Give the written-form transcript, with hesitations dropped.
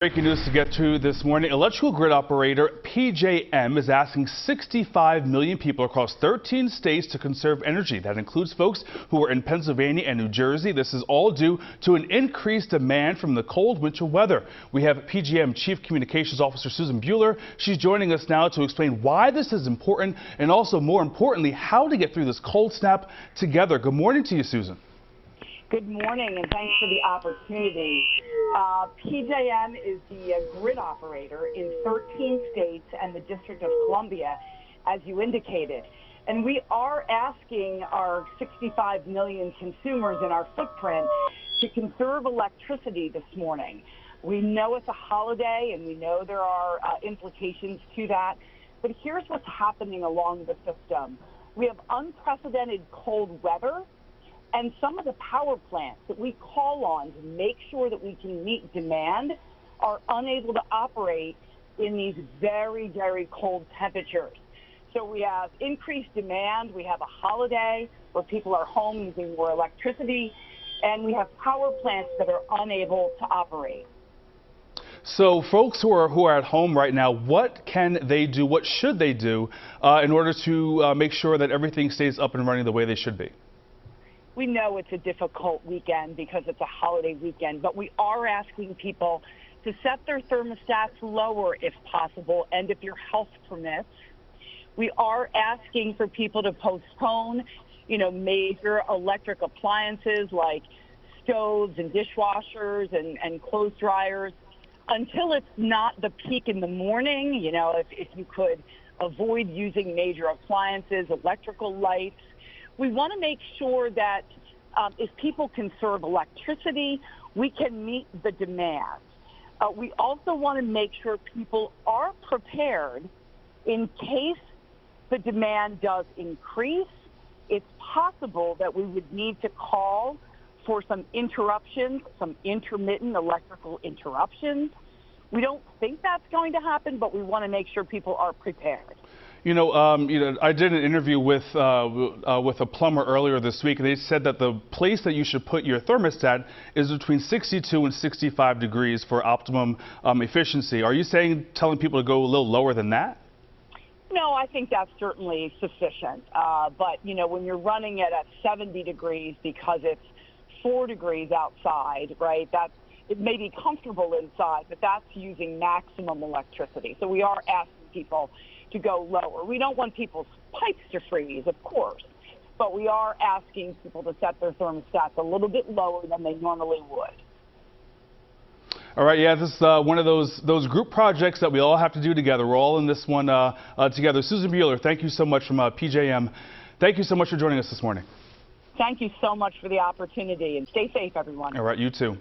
Breaking news to get to this morning. Electrical grid operator PJM is asking 65 million people across 13 states to conserve energy. That includes folks who are in Pennsylvania and New Jersey. This is all due to an increased demand from the cold winter weather. We have PJM Chief Communications Officer Susan Buehler. She's joining us now to explain why this is important and also, more importantly, how to get through this cold snap together. Good morning to you, Susan. Good morning, and thanks for the opportunity. PJM is the grid operator in 13 states and the District of Columbia, as you indicated. And we are asking our 65 million consumers in our footprint to conserve electricity this morning. We know it's a holiday, and we know there are implications to that. But here's what's happening along the system. We have unprecedented cold weather, and some of the power plants that we call on to make sure that we can meet demand are unable to operate in these very, very cold temperatures. So we have increased demand, we have a holiday where people are home using more electricity, and we have power plants that are unable to operate. So folks who are at home right now, what can they do, what should they do in order to make sure that everything stays up and running the way they should be? We know it's a difficult weekend because it's a holiday weekend, but we are asking people to set their thermostats lower if possible, and if your health permits. We are asking for people to postpone, major electric appliances like stoves and dishwashers and clothes dryers until it's not the peak in the morning. If you could avoid using major appliances, electrical lights. We want to make sure that if people conserve electricity, we can meet the demand. We also want to make sure people are prepared in case the demand does increase. It's possible that we would need to call for some interruptions, some intermittent electrical interruptions. We don't think that's going to happen, but we want to make sure people are prepared. I did an interview with a plumber earlier this week, and they said that the place that you should put your thermostat is between 62 and 65 degrees for optimum efficiency. Are you telling people to go a little lower than that? No, I think that's certainly sufficient. But, when you're running it at 70 degrees because it's 4 degrees outside, right, it may be comfortable inside, but that's using maximum electricity. So we are asking people to go lower. We don't want people's pipes to freeze, of course, but we are asking people to set their thermostats a little bit lower than they normally would. All right, yeah, this is one of those group projects that we all have to do together. We're all in this one together. Susan Buehler, thank you so much from PJM. Thank you so much for joining us this morning. Thank you so much for the opportunity, and stay safe, everyone. All right, you too.